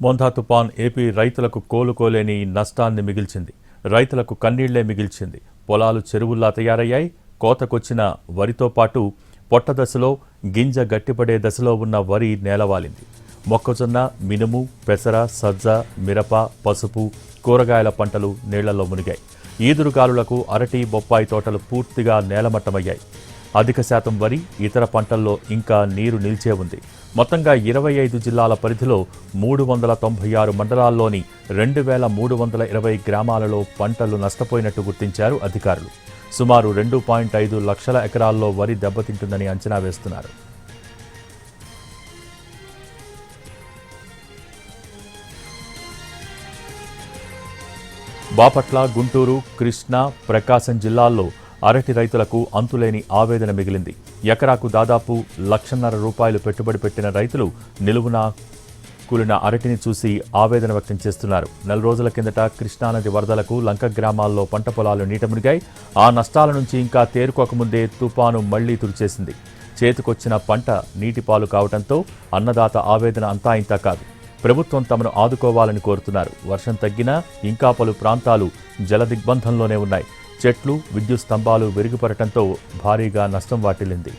Montha తుపాన్ AP రైతులకు కోలుకోలేని నష్టాన్ని మిగిల్చింది. రైతులకు కన్నీళ్లే మిగిల్చింది. పొలాలు చెరువుల్లా తయారయ్యాయి. కోతకొచ్చిన వరితో పాటు పొట్ట దశలో గింజ గట్టిపడే దశలో ఉన్న వరి నేలవాలింది. మొక్కజొన్న, మినుము, పెసర, సజ్జ, మిరప, పసుపు, కూరగాయల పంటలు నీళ్లలో మునిగాయి. ఈదురుగాలులకు అరటి, బొప్పాయి తోటలు పూర్తిగా నేలమట్టమయ్యాయి. అధిక శాతం వరి, ఇతర పంటల్లో ఇంకా నీరు నిలిచే ఉంది. మొత్తంగా 25 జిల్లాల పరిధిలో 396 మండలాల్లోని 2320 గ్రామాలలో పంటలు నష్టపోయినట్టు గుర్తించారు అధికారులు. సుమారు 2.5 లక్షల ఎకరాల్లో వరి దెబ్బతింటుందని అంచనా వేస్తున్నారు. బాపట్ల, గుంటూరు, కృష్ణా, ప్రకాశం జిల్లాల్లో అరటి రైతులకు అంతులేని ఆవేదన మిగిలింది. ఎకరాకు దాదాపు ₹1,50,000 పెట్టుబడి పెట్టిన రైతులు నిలువున కూలిన అరటిని చూసి ఆవేదన వ్యక్తం చేస్తున్నారు. 4 రోజుల కిందట కృష్ణానది వరదలకు లంక గ్రామాల్లో పంట పొలాలు నీట మునిగాయి. ఆ నష్టాల నుంచి ఇంకా తేరుకోకముందే తుపాను మళ్లీ తుడిచేసింది. చేతికొచ్చిన పంట నీటిపాలు కావడంతో అన్నదాత ఆవేదన అంతా ఇంతా కాదు. ప్రభుత్వం తమను ఆదుకోవాలని కోరుతున్నారు. వర్షం తగ్గినా ఇంకా పలు ప్రాంతాలు జలదిగ్బంధంలోనే ఉన్నాయి. చెట్లు, విద్యుత్ స్తంభాలు విరిగిపడటంతో భారీగా నష్టం వాటిల్లింది.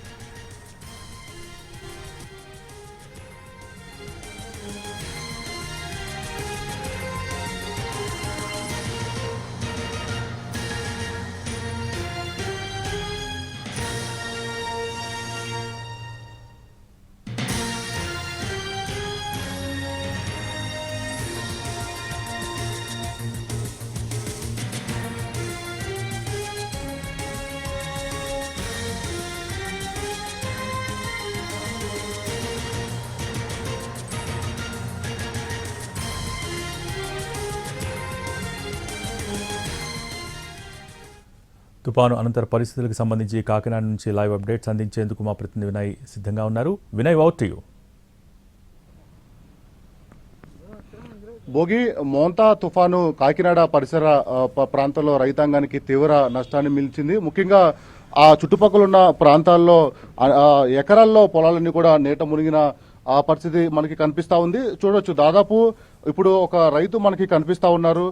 తుపాను అనంతర పరిస్థితులకు సంబంధించి కాకినాడ నుంచి లైవ్ అప్డేట్స్ అందించేందుకు మా ప్రతినిధి వినయ్ సిద్ధంగా ఉన్నారు. Vinay, over to you. Bhogi, Montha తుఫాను కాకినాడ పరిసర ప్రాంతాల్లో రైతాంగానికి తీవ్ర నష్టాన్ని మిగిల్చింది. ముఖ్యంగా ఆ చుట్టుపక్కల ఉన్న ప్రాంతాల్లో ఎకరాల్లో పొలాలన్నీ కూడా నీట మునిగిన ఆ పరిస్థితి మనకి కనిపిస్తా ఉంది. చూడొచ్చు, దాదాపు ఇప్పుడు ఒక రైతు మనకి కనిపిస్తా ఉన్నారు.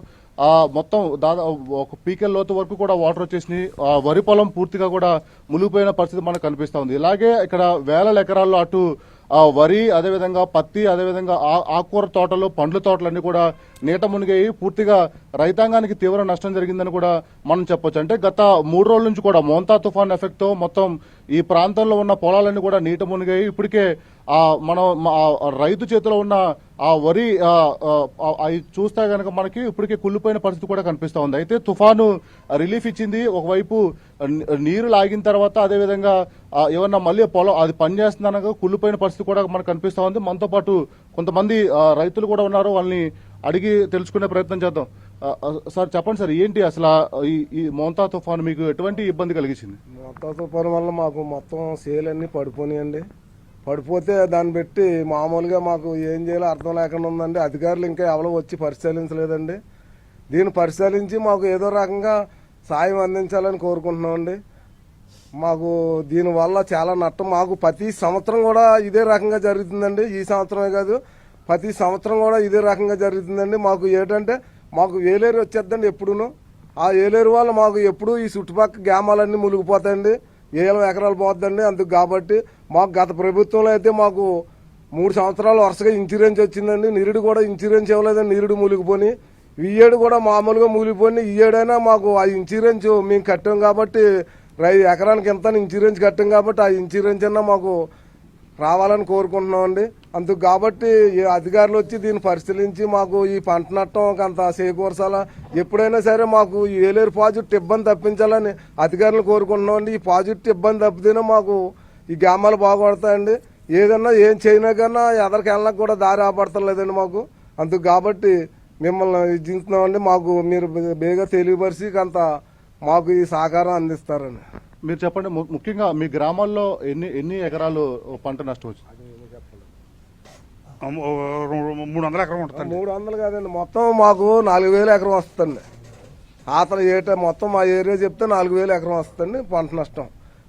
మొత్తం దాదాపు ఒక పీకెల్ లోతు వరకు కూడా వాటర్ వచ్చేసినాయి. వరి పొలం పూర్తిగా కూడా మునిగిపోయిన పరిస్థితి మనకు కనిపిస్తా ఉంది. ఇలాగే ఇక్కడ వేల ఎకరాల్లో అటు వరి, అదేవిధంగా పత్తి, అదేవిధంగా ఆకుకూర తోటలు, పండ్ల తోటలన్నీ కూడా నీట మునిగాయి. పూర్తిగా రైతాంగానికి తీవ్ర నష్టం జరిగిందని కూడా మనం చెప్పొచ్చు. అంటే గత 3 రోజుల నుంచి కూడా మోంతా తుఫాన్ ఎఫెక్ట్ తో మొత్తం ఈ ప్రాంతంలో ఉన్న పొలాలన్నీ కూడా నీట మునిగాయి. ఇప్పటికే మనం రైతు చేతిలో ఉన్న ఆ వరి అవి చూస్తే కనుక మనకి ఇప్పటికే కుళ్ళిపోయిన పరిస్థితి కూడా కనిపిస్తా ఉంది. అయితే తుఫాను రిలీఫ్ ఇచ్చింది. ఒకవైపు నీరు లాగిన తర్వాత అదేవిధంగా ఏమన్నా మళ్ళీ పొలం అది పనిచేస్తుందనగా కుళ్ళిపోయిన పరిస్థితి కూడా మనకు కనిపిస్తా ఉంది. మనతో పాటు కొంతమంది రైతులు కూడా ఉన్నారు. వాళ్ళని అడిగి తెలుసుకునే ప్రయత్నం చేద్దాం. సార్, చెప్పండి సార్, ఏంటి అసలు ఈ మోంతా తుఫాను మీకు ఎటువంటి ఇబ్బంది కలిగించింది? మోంతా తుఫాను వల్ల మాకు మొత్తం సేలన్నీ పడిపోయినాయండి. పడిపోతే దాన్ని పెట్టి మామూలుగా మాకు ఏం చేయాలో అర్థం లేకుండా ఉందండి. అధికారులు ఇంకా ఎవరో వచ్చి పరిశీలించలేదండి. దీన్ని పరిశీలించి మాకు ఏదో రకంగా సాయం అందించాలని కోరుకుంటున్నామండి. మాకు దీనివల్ల చాలా నష్టం. మాకు ప్రతి సంవత్సరం కూడా ఇదే రకంగా జరుగుతుందండి. ఈ సంవత్సరమే కాదు, ప్రతి సంవత్సరం కూడా ఇదే రకంగా జరుగుతుందండి. మాకు ఏంటంటే మాకు ఏలేరు వచ్చేద్దండి ఎప్పుడును. ఆ ఏలేరు వల్ల మాకు ఎప్పుడు ఈ చుట్టుపక్కల గ్రామాలన్నీ మునిగిపోతాయండి. 7 ఎకరాలు పోద్దండి. అందుకు కాబట్టి మాకు గత ప్రభుత్వంలో అయితే మాకు 3 సంవత్సరాలు వరుసగా ఇన్సూరెన్స్ వచ్చిందండి. నిరుడు కూడా ఇన్సూరెన్స్ ఇవ్వలేదండి. నిరుడు మూలిగిపోయి ఈ ఏడు కూడా మామూలుగా మూలిగిపోయి ఈ ఏడైనా మాకు ఆ ఇన్సూరెన్స్ మేము కట్టాం కాబట్టి ఎకరానికి ఎంత ఇన్సూరెన్స్ కట్టాం కాబట్టి ఆ ఇన్సూరెన్స్ అన్నా మాకు రావాలని కోరుకుంటున్నామండి. అందుకు కాబట్టి అధికారులు వచ్చి దీన్ని పరిశీలించి మాకు ఈ పంట నష్టం అంత చేకూర్చాలా, ఎప్పుడైనా సరే మాకు ఈ ఏలేరు ప్రాజెక్టు ఇబ్బంది తప్పించాలని అధికారులు కోరుకుంటున్నామండి. ఈ ప్రాజెక్టు ఇబ్బంది తప్పితేనే మాకు ఈ గ్రామాలు బాగుపడతాయండి. ఏదన్నా ఏం చేయనా కన్నా ఎదరికి వెళ్ళడానికి కూడా దారి ఆపడతలేదండి మాకు. అందుకు కాబట్టి మిమ్మల్ని ఇచ్చిస్తున్నామండి. మాకు మీరు బేగా తెలియపరిచి అంత మాకు ఈ సహకారం అందిస్తారని. మీరు చెప్పండి, ముఖ్యంగా మీ గ్రామాల్లో ఎన్ని ఎకరాలు పంట నష్టం వచ్చింది? 300 ఎకరం ఉంటుంది. 300 కాదండి, మొత్తం మాకు 4,000 ఎకరం వస్తుందండి. ఆతల ఏటా మొత్తం మా ఏరియా చెప్తే 4,000 ఎకరం వస్తుందండి పంట నష్టం.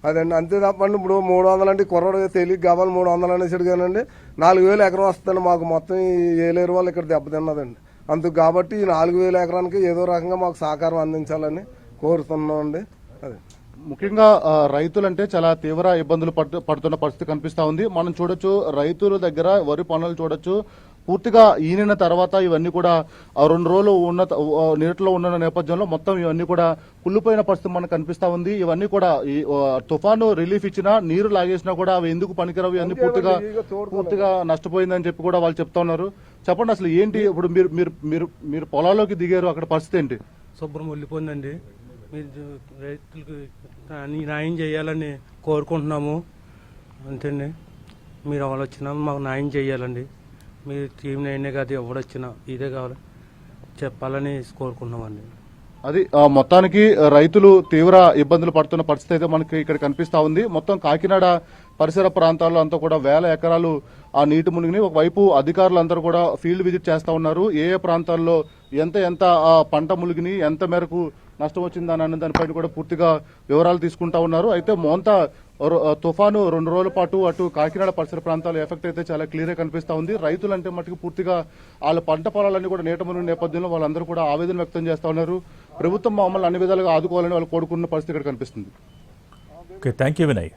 అదండి అంతే తప్పండి. ఇప్పుడు 300 అంటే కుర్రోడు తెలియక కావాలి 300 అనేసాడు కానండి 4,000 ఎకరం వస్తుంది మాకు మొత్తం ఈ ఏలేరు వాళ్ళు ఇక్కడ దెబ్బతిన్నదండి. అందుకు కాబట్టి ఈ 4,000 ఎకరానికి ఏదో రకంగా మాకు సహకారం అందించాలని కోరుతున్నామండి. అదే ముఖ్యంగా రైతులంటే చాలా తీవ్ర ఇబ్బందులు పడుతున్న పరిస్థితి కనిపిస్తా ఉంది. మనం చూడొచ్చు రైతుల దగ్గర వరి పనులు చూడొచ్చు పూర్తిగా ఈనిన తర్వాత ఇవన్నీ కూడా 2 రోజులు నీటిలో ఉన్న నేపథ్యంలో మొత్తం ఇవన్నీ కూడా కుళ్ళిపోయిన పరిస్థితి మనకు కనిపిస్తా ఉంది. ఇవన్నీ కూడా ఈ తుఫాను రిలీఫ్ ఇచ్చినా నీరు లాగేసినా కూడా అవి ఎందుకు పనికిరావు, ఇవన్నీ పూర్తిగా నష్టపోయిందని చెప్పి కూడా వాళ్ళు చెప్తా ఉన్నారు. చెప్పండి అసలు ఏంటి ఇప్పుడు మీరు పొలాల్లోకి దిగారు, అక్కడ పరిస్థితి ఏంటి? శుభ్రం వెళ్ళిపోయిందండి. మీరు రైతులకు న్యాయం చేయాలని కోరుకుంటున్నాము. అంతేండి, మీరు ఎవరు వచ్చినా మాకు న్యాయం చేయాలండి. మీరు టీం నైనే కాదు ఎవరు వచ్చినా ఇదే కావాలి చెప్పాలని కోరుకుంటున్నామండి. అది మొత్తానికి రైతులు తీవ్ర ఇబ్బందులు పడుతున్న పరిస్థితి అయితే మనకి ఇక్కడ కనిపిస్తా ఉంది. మొత్తం కాకినాడ పరిసర ప్రాంతాల్లో అంతా కూడా వేల ఎకరాలు ఆ నీటి మునిగిని. ఒకవైపు అధికారులు అందరూ కూడా ఫీల్డ్ విజిట్ చేస్తా ఉన్నారు. ఏ ప్రాంతాల్లో ఎంత పంట మునిగిని, ఎంత మేరకు నష్టం వచ్చిందని అన్న దానిపైన కూడా పూర్తిగా వివరాలు తీసుకుంటా ఉన్నారు. అయితే తుఫాను 2 రోజుల పాటు అటు కాకినాడ పరిసర ప్రాంతాల ఎఫెక్ట్ అయితే చాలా క్లియర్ గా కనిపిస్తా ఉంది. రైతులంటే మటుకు పూర్తిగా వాళ్ళ పంట పొలాలన్నీ కూడా నీట మునిగిన నేపథ్యంలో వాళ్ళందరూ కూడా ఆవేదన వ్యక్తం చేస్తా ఉన్నారు. ప్రభుత్వం మమ్మల్ని అన్ని విధాలుగా ఆదుకోవాలని వాళ్ళు కోరుకున్న పరిస్థితి ఇక్కడ కనిపిస్తుంది. Okay, thank you Vinay.